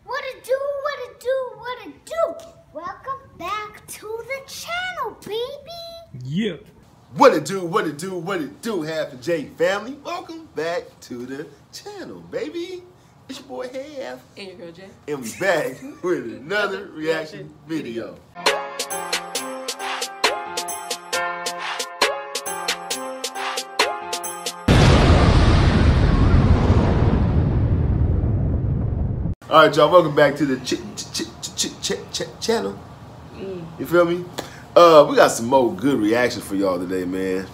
What it do, what it do, what it do? Welcome back to the channel, baby. Yeah. What it do, what it do, what it do, Half and J family. Welcome back to the channel, baby. It's your boy Half. And your girl Jay. And we back with another reaction video. All right, y'all, welcome back to the channel. You feel me? We got some more good reactions for y'all today, man.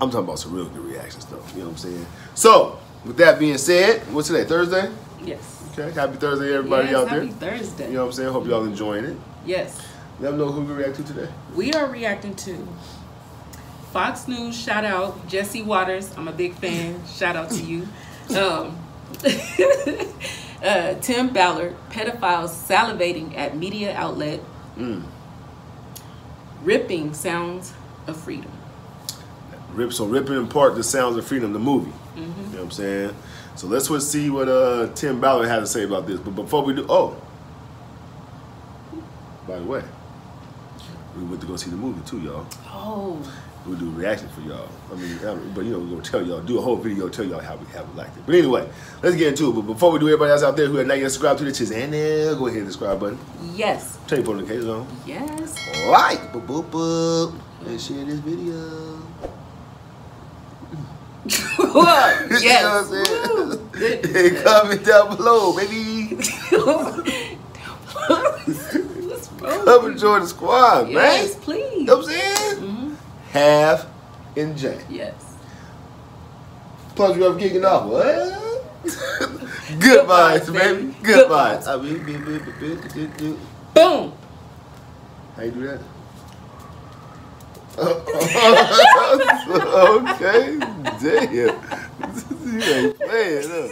I'm talking about some real good reactions, though. You know what I'm saying? So, with that being said, what's today? Thursday? Yes. Okay. Happy Thursday, everybody out there. Happy Thursday. You know what I'm saying? Hope y'all enjoying it. Yes. Let them know who we react to today. We are reacting to Fox News. Shout out Jesse Waters. I'm a big fan. Shout out to you. Tim Ballard, pedophiles salivating at media outlet. Ripping Sounds of Freedom. So ripping apart the Sounds of Freedom, the movie. You know what I'm saying? So let's see what Tim Ballard had to say about this. But before we do, by the way, we went to go see the movie too, y'all. Oh. We'll do a reaction for y'all. I mean, but you know, we're gonna tell y'all, do a whole video, tell y'all how we liked it. But anyway, let's get into it. But before we do, everybody else out there who has not yet subscribed to the channel, go ahead and subscribe button. Yes. Turn your notifications on. Yes. Like, boop, boop, boop, and share this video. Yes. You know what I'm saying? And comment down below, baby. Come and join the squad, man. Yes, please. You know what I'm saying? Half and J. Yes. Plus, we have kicking off. What? Good vibes, baby. Good vibes. I mean, boom. How you do that? Okay. Damn. You ain't playing, huh?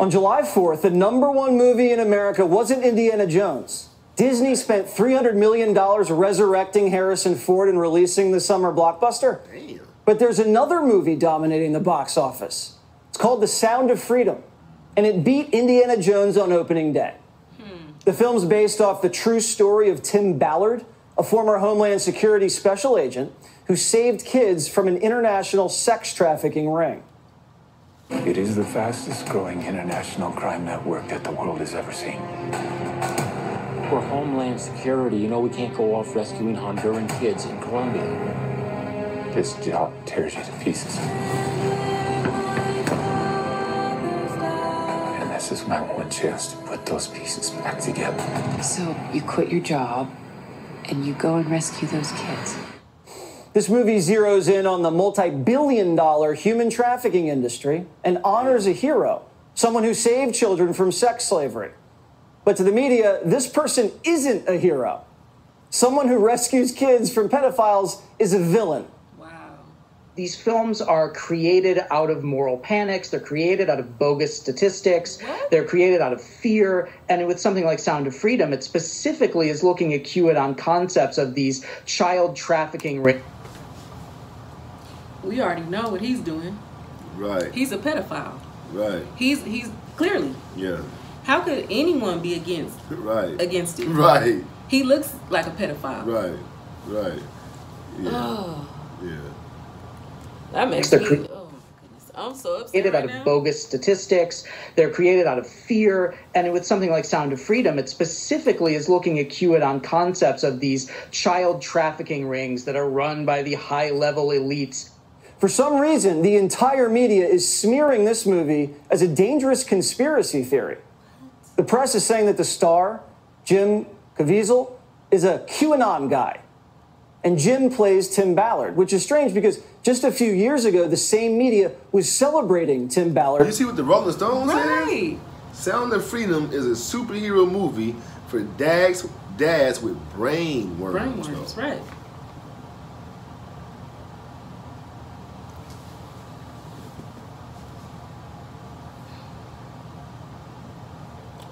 On July 4th, the #1 movie in America wasn't Indiana Jones. Disney spent $300 million resurrecting Harrison Ford and releasing the summer blockbuster. Damn. But there's another movie dominating the box office. It's called The Sound of Freedom, and it beat Indiana Jones on opening day. The film's based off the true story of Tim Ballard, a former Homeland Security special agent who saved kids from an international sex trafficking ring. It is the fastest growing international crime network that the world has ever seen. We're Homeland Security. You know we can't go off rescuing Honduran kids in Colombia. This job tears you to pieces. And this is my one chance to put those pieces back together. So you quit your job and you go and rescue those kids. This movie zeroes in on the multi-billion-dollar human trafficking industry and honors a hero, someone who saved children from sex slavery. But to the media, this person isn't a hero. Someone who rescues kids from pedophiles is a villain. Wow. These films are created out of moral panics. They're created out of bogus statistics. What? They're created out of fear. And with something like Sound of Freedom, it specifically is looking at QAnon concepts of these child trafficking. We already know what he's doing. Right. He's a pedophile. Right. He's clearly. Yeah. How could anyone be against it? Right. He looks like a pedophile. Right. Yeah. Oh. Yeah. That makes me, oh my goodness. I'm so upset Created right out now. of bogus statistics. They're created out of fear. And with something like Sound of Freedom, it specifically is looking at QAnon concepts of these child trafficking rings that are run by the high-level elites. For some reason, the entire media is smearing this movie as a dangerous conspiracy theory. The press is saying that the star, Jim Caviezel, is a QAnon guy. And Jim plays Tim Ballard, which is strange because just a few years ago, the same media was celebrating Tim Ballard. You see what the Rolling Stones Right. said? Sound of Freedom is a superhero movie for dads with brainworms. Brainworms, right.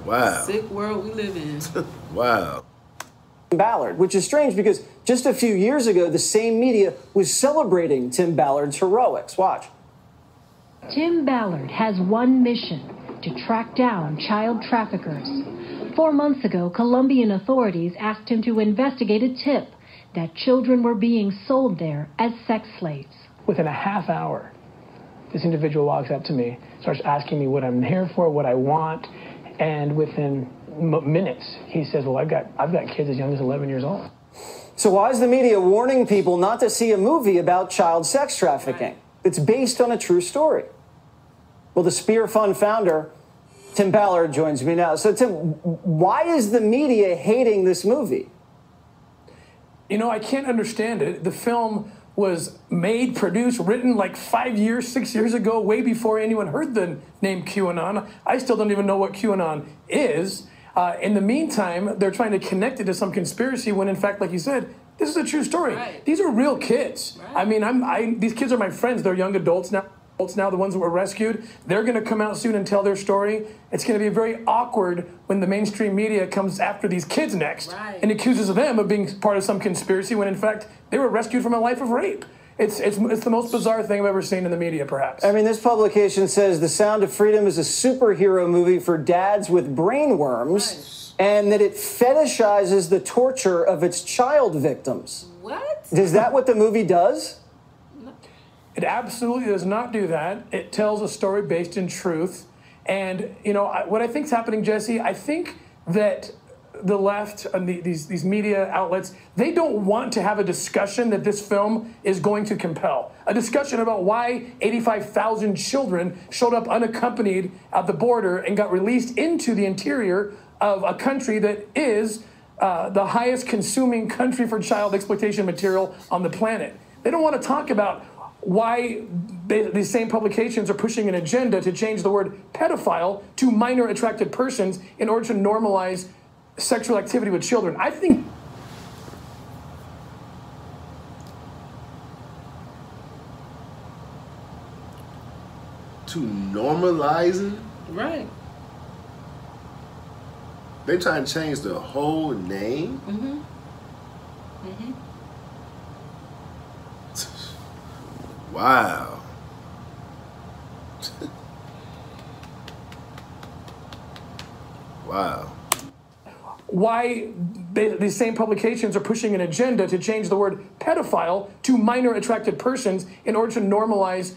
Wow. Sick world we live in. Wow. Ballard, which is strange because just a few years ago, the same media was celebrating Tim Ballard's heroics. Watch. Tim Ballard has one mission: to track down child traffickers. 4 months ago, Colombian authorities asked him to investigate a tip that children were being sold there as sex slaves. Within a half hour, this individual walks up to me, starts asking me what I'm here for, what I want, and within minutes, he says, well, I've got kids as young as 11 years old. So why is the media warning people not to see a movie about child sex trafficking that's based on a true story? Well, the Spear Fund founder, Tim Ballard, joins me now. So, Tim, why is the media hating this movie? You know, I can't understand it. The film was made, produced, written like 5 years, 6 years ago, way before anyone heard the name QAnon. I still don't even know what QAnon is. In the meantime, they're trying to connect it to some conspiracy when, in fact, like you said, this is a true story. Right. These are real kids. Right. I mean, these kids are my friends. They're young adults now. The ones that were rescued, they're going to come out soon and tell their story. It's going to be very awkward when the mainstream media comes after these kids next and accuses them of being part of some conspiracy when, in fact, they were rescued from a life of rape. It's the most bizarre thing I've ever seen in the media, perhaps. I mean, this publication says The Sound of Freedom is a superhero movie for dads with brain worms, and that it fetishizes the torture of its child victims. What? Is that what the movie does? It absolutely does not do that. It tells a story based in truth. And, you know, what I think is happening, Jesse, I think that the left and these media outlets, they don't want to have a discussion that this film is going to compel. A discussion about why 85,000 children showed up unaccompanied at the border and got released into the interior of a country that is the highest consuming country for child exploitation material on the planet. They don't want to talk about why these same publications are pushing an agenda to change the word pedophile to minor attracted persons in order to normalize sexual activity with children. I think to normalize it? Right. They trying to change the whole name? Mm-hmm. Mm-hmm. Wow. Wow. Why these same publications are pushing an agenda to change the word pedophile to minor attracted persons in order to normalize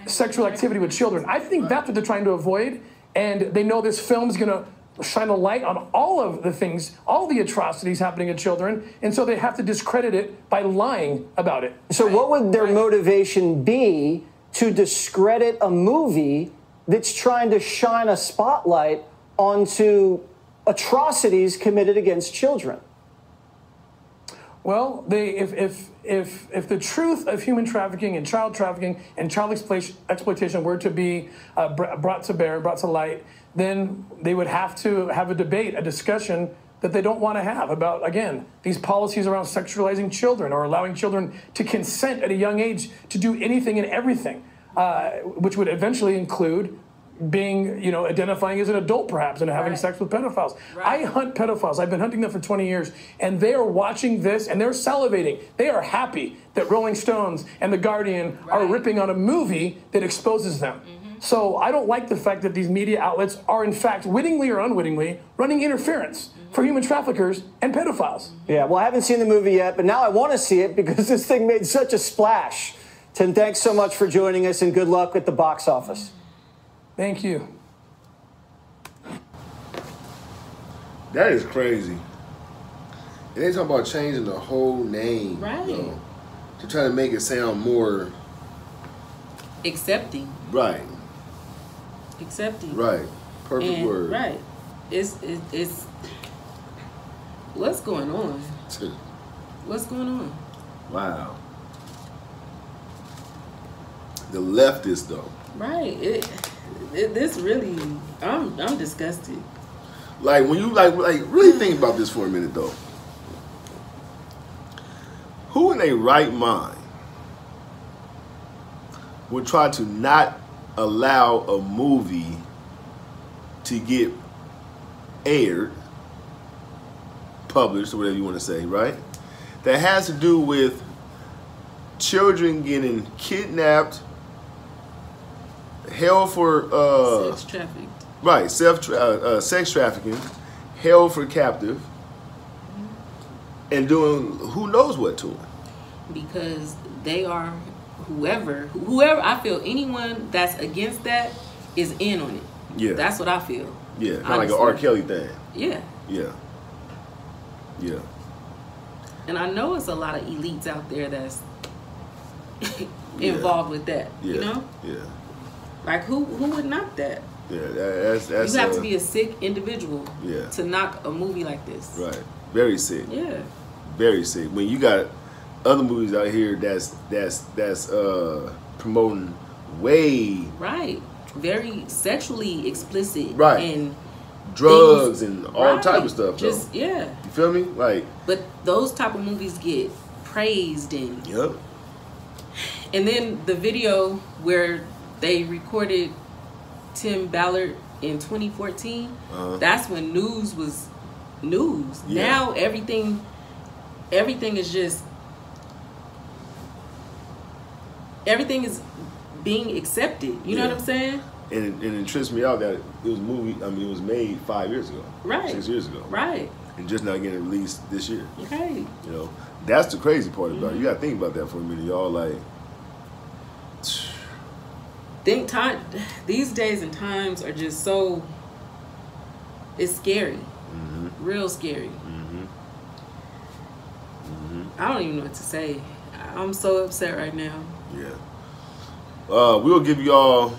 sexual activity with children. I think that's what they're trying to avoid, and they know this film's going to shine a light on all of the things, all the atrocities happening to children, and so they have to discredit it by lying about it. So what would their motivation be to discredit a movie that's trying to shine a spotlight onto atrocities committed against children? Well, if the truth of human trafficking and child exploitation were to be brought to bear, brought to light, then they would have to have a debate, a discussion that they don't want to have about, again, these policies around sexualizing children or allowing children to consent at a young age to do anything and everything, which would eventually include being, you know, identifying as an adult perhaps and having sex with pedophiles. I hunt pedophiles. I've been hunting them for 20 years, and they are watching this and they're salivating. They are happy that Rolling Stones and The Guardian are ripping on a movie that exposes them. So I don't like the fact that these media outlets are, in fact, wittingly or unwittingly, running interference for human traffickers and pedophiles. Yeah, well, I haven't seen the movie yet, but now I want to see it because this thing made such a splash. Tim, thanks so much for joining us, and good luck at the box office. Thank you. That is crazy. And they talking about changing the whole name. Right. Though, to try to make it sound more accepting. Right. Accepting. Right. Perfect word. Right. It's what's going on? What's going on? Wow. The leftists though. Right. This really, I'm disgusted. Like when you like really think about this for a minute though. Who in their right mind would try to not allow a movie to get aired, published, or whatever you want to say, right? That has to do with children getting kidnapped, held for sex trafficked. Right, sex trafficking, held for captive, and doing who knows what to them. Because they are whoever I feel anyone that's against that is in on it. Yeah. That's what I feel. Yeah, kind of like an R. Kelly thing. Yeah. Yeah. Yeah. And I know it's a lot of elites out there that's involved with that. Yeah. You know? Yeah. Like who would knock that? Yeah, that's you have to be a sick individual yeah. to knock a movie like this. Right. Very sick. Yeah. Very sick. When you got other movies out here that's promoting way right. Very sexually explicit. Right. And drugs things, and all type of stuff. Just though. yeah. You feel me? Like. But those type of movies get praised and. Yep. And then the video where they recorded Tim Ballard in 2014. That's when news was news. Yeah. Now everything is just is being accepted. You know what I'm saying? And it trips me out that it was it was made 5 years ago. Right. 6 years ago. Right. And just now getting released this year. Okay. You know, that's the crazy part about it. You gotta think about that for a minute, y'all. Like, these days and times are just so, it's scary. Real scary. I don't even know what to say. I'm so upset right now. Yeah. We'll give y'all.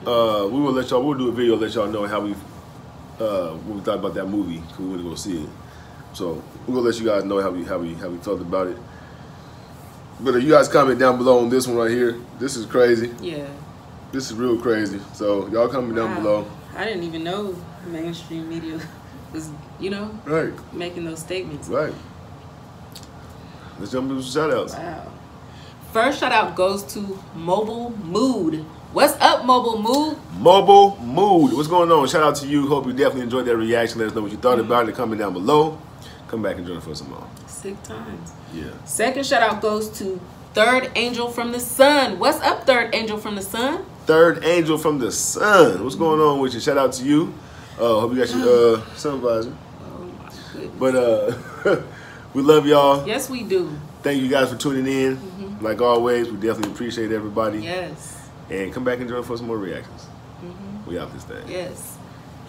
We'll do a video, let y'all know how what we thought about that movie, because we went to go see it. So we're gonna let you guys know how we felt about it. But you guys comment down below on this one right here. This is crazy. Yeah. This is real crazy. So y'all comment down below. I didn't even know mainstream media was, right, making those statements. Right. Let's jump into some shout outs. Wow. First shout out goes to Mobile Mood. What's up, Mobile Mood? Mobile Mood. What's going on? Shout out to you. Hope you definitely enjoyed that reaction. Let us know what you thought about it. Comment down below. Come back and join us for some more. Sick times. Yeah. Second shout out goes to Third Angel from the Sun. What's up, Third Angel from the Sun? Third Angel from the Sun. What's going on with you? Shout out to you. Hope you got your supervisor. Oh my goodness. But we love y'all. Yes, we do. Thank you guys for tuning in. Like always, we definitely appreciate everybody. Yes. And come back and join for some more reactions. We out this thing. Yes.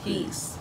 Peace.